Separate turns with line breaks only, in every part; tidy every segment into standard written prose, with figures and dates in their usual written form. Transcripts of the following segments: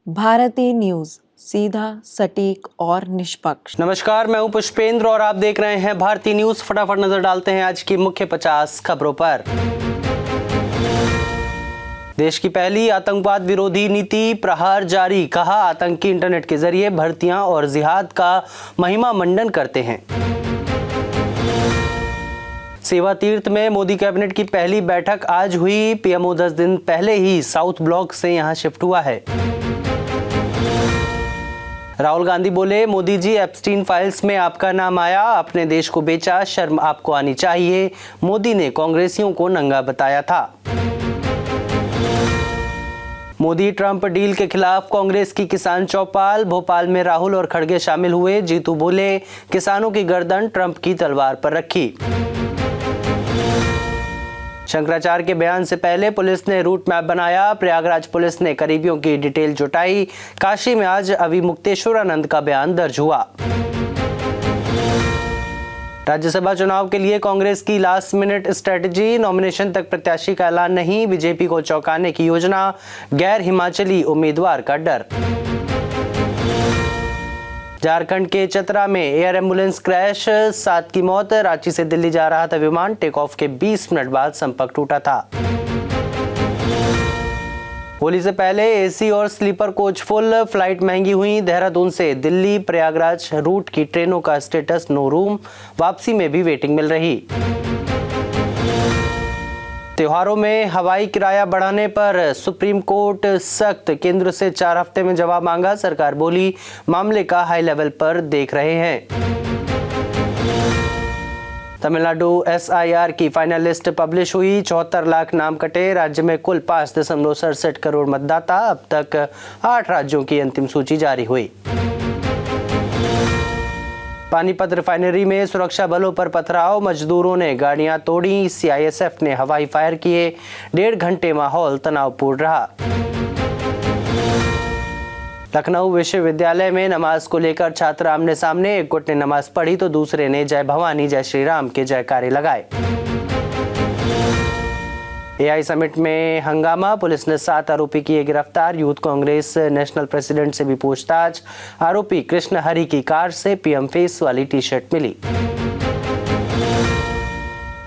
भारतीय न्यूज, सीधा, सटीक और निष्पक्ष।
नमस्कार, मैं हूं पुष्पेंद्र और आप देख रहे हैं भारतीय न्यूज। फटाफट नजर डालते हैं आज की मुख्य 50 खबरों पर। देश की पहली आतंकवाद विरोधी नीति प्रहार जारी, कहा आतंकी इंटरनेट के जरिए भर्तियां और जिहाद का महिमा मंडन करते हैं। सेवा तीर्थ में मोदी कैबिनेट की पहली बैठक आज हुई। पीएमओ 10 दिन पहले ही साउथ ब्लॉक से यहां शिफ्ट हुआ है। राहुल गांधी बोले, मोदी जी एप्स्टीन फाइल्स में आपका नाम आया, अपने देश को बेचा, शर्म आपको आनी चाहिए। मोदी ने कांग्रेसियों को नंगा बताया था। मोदी ट्रंप डील के खिलाफ कांग्रेस की किसान चौपाल, भोपाल में राहुल और खड़गे शामिल हुए। जीतू बोले, किसानों की गर्दन ट्रंप की तलवार पर रखी। शंकराचार्य के बयान से पहले पुलिस ने रूट मैप बनाया। प्रयागराज पुलिस ने करीबियों की डिटेल जुटाई। काशी में आज अविमुक्तेश्वरानंद का बयान दर्ज हुआ। राज्यसभा चुनाव के लिए कांग्रेस की लास्ट मिनट स्ट्रेटजी, नॉमिनेशन तक प्रत्याशी का ऐलान नहीं। बीजेपी को चौंकाने की योजना, गैर हिमाचली उम्मीदवार का डर। झारखंड के चतरा में एयर एम्बुलेंस क्रैश, 7 की मौत। रांची से दिल्ली जा रहा था विमान, टेक ऑफ के 20 मिनट बाद संपर्क टूटा था। होली से पहले एसी और स्लीपर कोच फुल, फ्लाइट महंगी हुई। देहरादून से दिल्ली प्रयागराज रूट की ट्रेनों का स्टेटस नो रूम, वापसी में भी वेटिंग मिल रही। त्योहारों में हवाई किराया बढ़ाने पर सुप्रीम कोर्ट सख्त, केंद्र से 4 हफ्ते में जवाब मांगा। सरकार बोली, मामले का हाई लेवल पर देख रहे हैं। तमिलनाडु एसआईआर की फाइनल लिस्ट पब्लिश हुई। 74 लाख नाम कटे। राज्य में कुल 5.67 करोड़ मतदाता। अब तक 8 राज्यों की अंतिम सूची जारी हुई। पानीपत रिफाइनरी में सुरक्षा बलों पर पथराव, मजदूरों ने गाड़ियां तोड़ी। सीआईएसएफ ने हवाई फायर किए। 1.5 घंटे माहौल तनावपूर्ण रहा। लखनऊ विश्वविद्यालय में नमाज को लेकर छात्र आमने सामने, एक गुट ने नमाज पढ़ी तो दूसरे ने जय भवानी जय श्री राम के जयकारे लगाए। एआई समिट में हंगामा, पुलिस ने 7 आरोपी किए गिरफ्तार। यूथ कांग्रेस नेशनल प्रेसिडेंट से भी पूछताछ। आरोपी कृष्ण हरि की कार से पीएम फेस वाली टी-शर्ट मिली।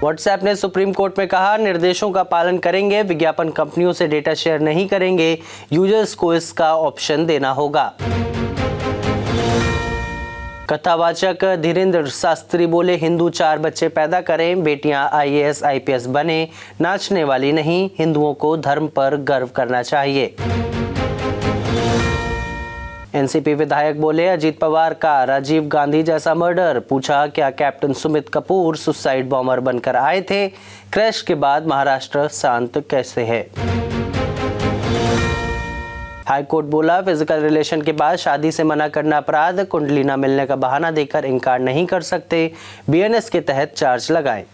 व्हाट्सएप ने सुप्रीम कोर्ट में कहा, निर्देशों का पालन करेंगे, विज्ञापन कंपनियों से डेटा शेयर नहीं करेंगे, यूजर्स को इसका ऑप्शन देना होगा। कथावाचक धीरेन्द्र शास्त्री बोले, हिंदू 4 बच्चे पैदा करें, बेटियां आईएएस आईपीएस बने, नाचने वाली नहीं, हिंदुओं को धर्म पर गर्व करना चाहिए। एनसीपी विधायक बोले, अजीत पवार का राजीव गांधी जैसा मर्डर, पूछा क्या captain Sumit Kapoor suicide bomber बनकर आए थे? क्रैश के बाद महाराष्ट्र शांत कैसे है? हाईकोर्ट बोला, फिजिकल रिलेशन के बाद शादी से मना करना अपराध, कुंडली न मिलने का बहाना देकर इनकार नहीं कर सकते, बीएनएस के तहत चार्ज लगाएं।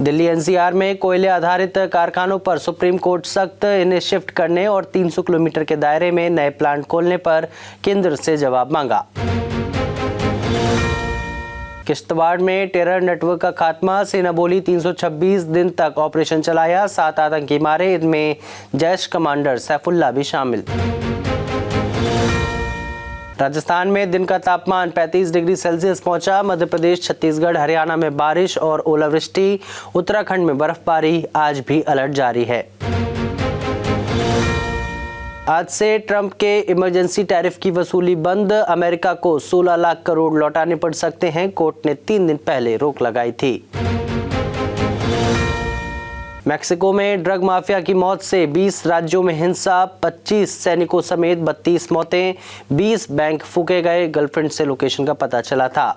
दिल्ली एनसीआर में कोयले आधारित कारखानों पर सुप्रीम कोर्ट सख्त, इन्हें शिफ्ट करने और 300 किलोमीटर के दायरे में नए प्लांट खोलने पर केंद्र से जवाब मांगा। किश्तवाड़ में टेरर नेटवर्क का खात्मा, सेना बोली 326 दिन तक ऑपरेशन चलाया, 7 आतंकी मारे, इनमें जैश कमांडर सैफुल्ला भी शामिल। राजस्थान में दिन का तापमान 35 डिग्री सेल्सियस पहुंचा। मध्य प्रदेश, छत्तीसगढ़, हरियाणा में बारिश और ओलावृष्टि, उत्तराखंड में बर्फबारी, आज भी अलर्ट जारी है। आज से ट्रंप के इमरजेंसी टैरिफ की वसूली बंद, अमेरिका को 16 लाख करोड़ लौटाने पड़ सकते हैं, कोर्ट ने 3 दिन पहले रोक लगाई थी। मैक्सिको में ड्रग माफिया की मौत से 20 राज्यों में हिंसा, 25 सैनिकों समेत 32 मौतें, 20 बैंक फूके गए, गर्लफ्रेंड से लोकेशन का पता चला था।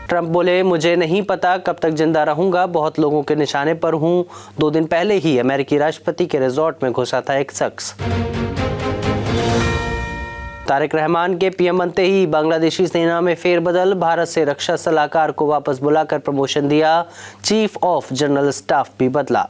ट्रंप बोले, मुझे नहीं पता कब तक जिंदा रहूंगा, बहुत लोगों के निशाने पर हूं। 2 दिन पहले ही अमेरिकी राष्ट्रपति के रिजॉर्ट में घुसा था एक शख्स। तारिक रहमान के पीएम बनते ही बांग्लादेशी सेना में फेरबदल, भारत से रक्षा सलाहकार को वापस बुलाकर प्रमोशन दिया, चीफ ऑफ जनरल स्टाफ भी बदला।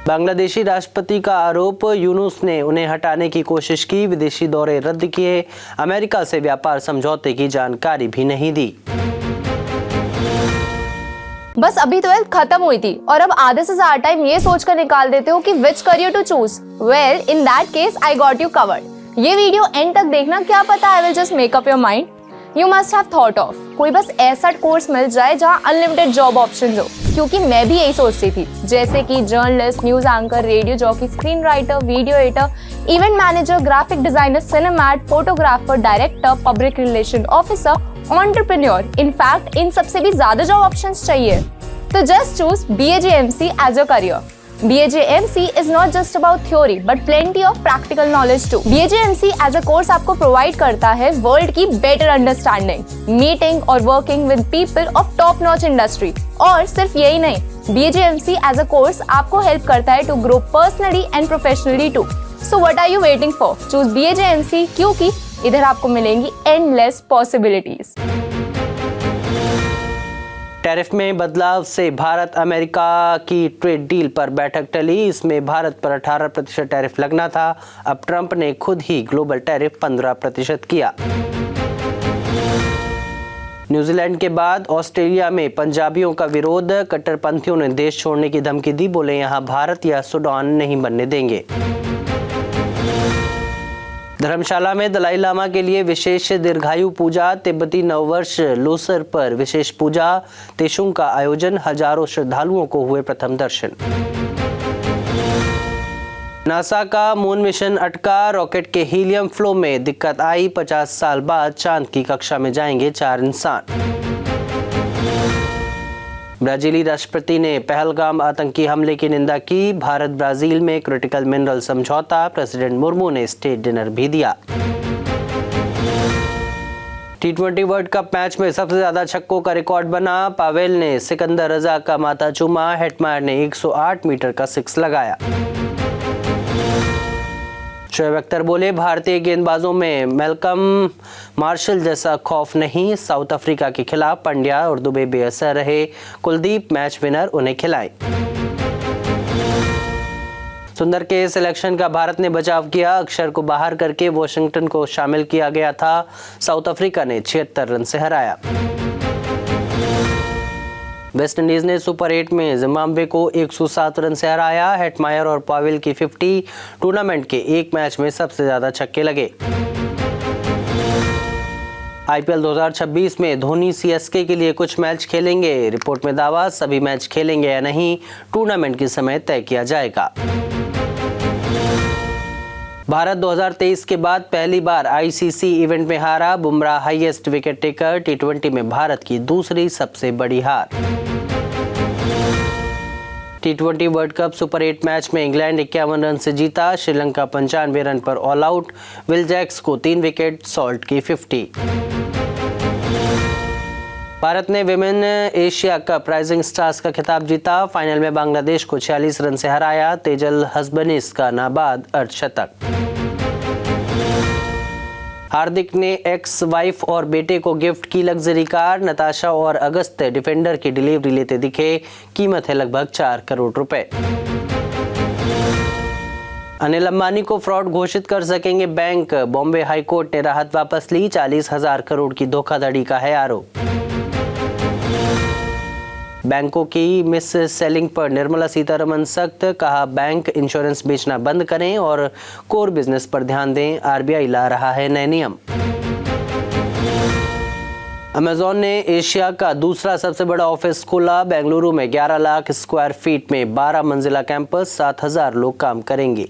बांग्लादेशी राष्ट्रपति का आरोप, यूनुस ने उन्हें हटाने की कोशिश की, विदेशी दौरे रद्द किए, अमेरिका से व्यापार समझौते की जानकारी भी नहीं दी।
बस अभी 12th खत्म हुई थी और अब आधे से ज्यादा टाइम ये सोचकर निकाल देते हो कि which career to choose. Well, in that case I got you covered. ये वीडियो एंड तक देखना, क्या पता I will just make up your mind. You must have thought of कोई बस ऐसा कोर्स मिल जाए जहाँ अनलिमिटेड जॉब ऑप्शंस हो, क्योंकि मैं भी यही सोचती थी, जैसे कि journalist, news anchor, radio jockey, screen writer, video editor, event manager, graphic designer, cinematographer, director, public relation officer, entrepreneur. In fact इन सबसे भी ज्यादा जॉब ऑप्शंस चाहिए। तो just choose BAJMC as your career. BAJMC is not just about theory but plenty of practical knowledge too. BAJMC as a course आपको provide करता है world की better understanding, meeting और working with people of top notch industry। और सिर्फ यही नहीं, BAJMC as a course आपको help करता है to grow personally and professionally too. So what are you waiting for? Choose BAJMC क्योंकि इधर आपको मिलेंगी endless possibilities।
टैरिफ में बदलाव से भारत अमेरिका की ट्रेड डील पर बैठक टली। इसमें भारत पर 18% टैरिफ लगना था। अब ट्रंप ने खुद ही ग्लोबल टैरिफ 15% किया। न्यूजीलैंड के बाद ऑस्ट्रेलिया में पंजाबियों का विरोध। कट्टरपंथियों ने देश छोड़ने की धमकी दी, बोले यहां भारत या सूडान नहीं बनने देंगे। धर्मशाला में दलाई लामा के लिए विशेष दीर्घायु पूजा। तिब्बती नववर्ष लोसर पर विशेष पूजा तेशुंग का आयोजन। हजारों श्रद्धालुओं को हुए प्रथम दर्शन। नासा का मून मिशन अटका। रॉकेट के हीलियम फ्लो में दिक्कत आई। 50 साल बाद चांद की कक्षा में जाएंगे 4 इंसान। ब्राजीली राष्ट्रपति ने पहलगाम आतंकी हमले की निंदा की। भारत ब्राजील में क्रिटिकल मिनरल समझौता। प्रेसिडेंट मुर्मू ने स्टेट डिनर भी दिया। T20 वर्ल्ड कप मैच में सबसे ज्यादा छक्कों का रिकॉर्ड बना। पावेल ने सिकंदर रजा का माथा चूमा। हेटमायर ने 108 मीटर का 6 लगाया। शोएब अख्तर बोले भारतीय गेंदबाजों में मैल्कम मार्शल जैसा खौफ नहीं। साउथ अफ्रीका के खिलाफ पंड्या और दुबे बेअसर रहे। कुलदीप मैच विनर, उन्हें खिलाए। सुंदर के सिलेक्शन का भारत ने बचाव किया। अक्षर को बाहर करके वॉशिंगटन को शामिल किया गया था। साउथ अफ्रीका ने 76 रन से हराया। वेस्ट इंडीज ने सुपर 8 में जिम्बाब्वे को 107 रन से हराया। हेटमायर और पावेल की 50। टूर्नामेंट के एक मैच में सबसे ज्यादा छक्के लगे। IPL 2026 में धोनी CSK के लिए कुछ मैच खेलेंगे। रिपोर्ट में दावा, सभी मैच खेलेंगे या नहीं टूर्नामेंट के समय तय किया जाएगा। भारत 2023 के बाद पहली बार ICC इवेंट में हारा। Bumrah highest wicket taker. T20 में भारत की दूसरी सबसे बड़ी हार। T20 world cup super 8 match में इंग्लैंड 51 रन से जीता। श्रीलंका 95 रन पर ऑल आउट। विल जैक्स को 3 विकेट, सॉल्ट की 50। भारत ने women Asia cup rising stars का खिताब जीता। फाइनल में बांग्लादेश को 46 रन से हराया। तेजल हसबनीस का नाबाद अर्धशतक। हार्दिक ने एक्स वाइफ और बेटे को गिफ्ट की लग्जरी कार। नताशा और अगस्त डिफेंडर की डिलीवरी लेते दिखे। कीमत है लगभग 4 करोड़ रुपए। अनिल अंबानी को फ्रॉड घोषित कर सकेंगे बैंक। बॉम्बे हाई कोर्ट ने राहत वापस ली। 40,000 करोड़ की धोखाधड़ी का है आरोप। बैंकों की मिस सेलिंग पर निर्मला सीतारमण सख्त। कहा बैंक इंश्योरेंस बेचना बंद करें और कोर बिजनेस पर ध्यान दें। RBI ला रहा है नए नियम। अमेज़न ने एशिया का दूसरा सबसे बड़ा ऑफिस खोला। बेंगलुरु में 11 लाख स्क्वायर फीट में 12 मंजिला कैंपस। 7,000 लोग काम करेंगे।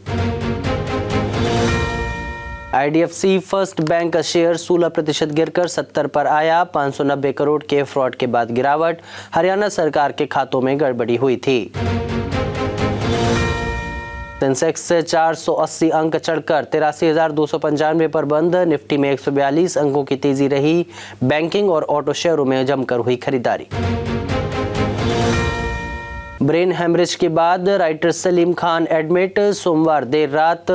IDFC फर्स्ट बैंक का शेयर 16% गिरकर 70 पर आया। 590 करोड़ के फ्रॉड के बाद गिरावट। हरियाणा सरकार के खातों में गड़बड़ी हुई थी। सेंसेक्स से 480 अंक चढ़कर 83,295 पर बंद। निफ्टी में 142 अंकों की तेजी रही। बैंकिंग और ऑटो शेयरों में जमकर हुई खरीदारी। ब्रेन हेमरेज के बाद राइटर सलीम खान एडमिट। सोमवार देर रात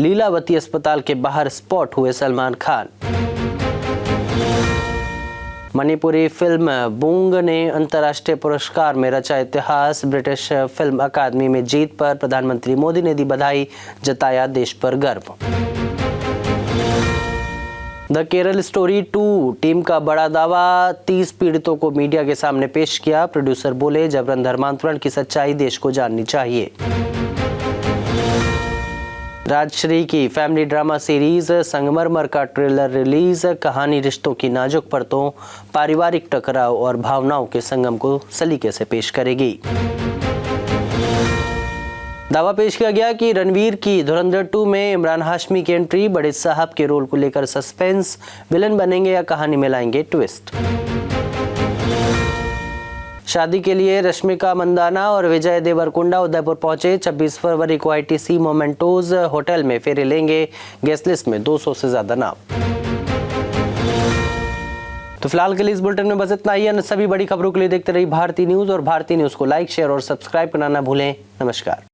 लीलावती अस्पताल के बाहर स्पॉट हुए सलमान खान। मणिपुरी फिल्म बूंग ने अंतर्राष्ट्रीय पुरस्कार में रचा इतिहास। ब्रिटिश फिल्म अकादमी में जीत पर प्रधानमंत्री मोदी ने दी बधाई। जताया देश पर गर्व। द केरल स्टोरी 2 टीम का बड़ा दावा, 30 पीड़ितों को मीडिया के सामने पेश किया। प्रोड्यूसर बोले, जबरन धर्मांतरण की सच्चाई देश को जाननी चाहिए। राजश्री की फैमिली ड्रामा सीरीज संगमरमर का ट्रेलर रिलीज। कहानी रिश्तों की नाजुक परतों, पारिवारिक टकराव और भावनाओं के संगम को सलीके से पेश करेगी। दावा पेश किया गया कि रणवीर की धुरंधर 2 में इमरान हाशमी की एंट्री। बड़े साहब के रोल को लेकर सस्पेंस, विलन बनेंगे या कहानी में लाएंगे ट्विस्ट। शादी के लिए रश्मिका मंदाना और विजय देवरकोंडा उदयपुर पहुंचे। 26 फरवरी को ITC मोमेंटोज होटल में फेरे लेंगे। गेस्ट लिस्ट में 200 से ज्यादा नाम। तो फिलहाल के लिए इस बुलेटिन में बस इतना ही। अन्य सभी बड़ी खबरों के लिए देखते रहिए भारती न्यूज और भारती न्यूज को लाइक, शेयर और सब्सक्राइब करना ना भूलें। नमस्कार।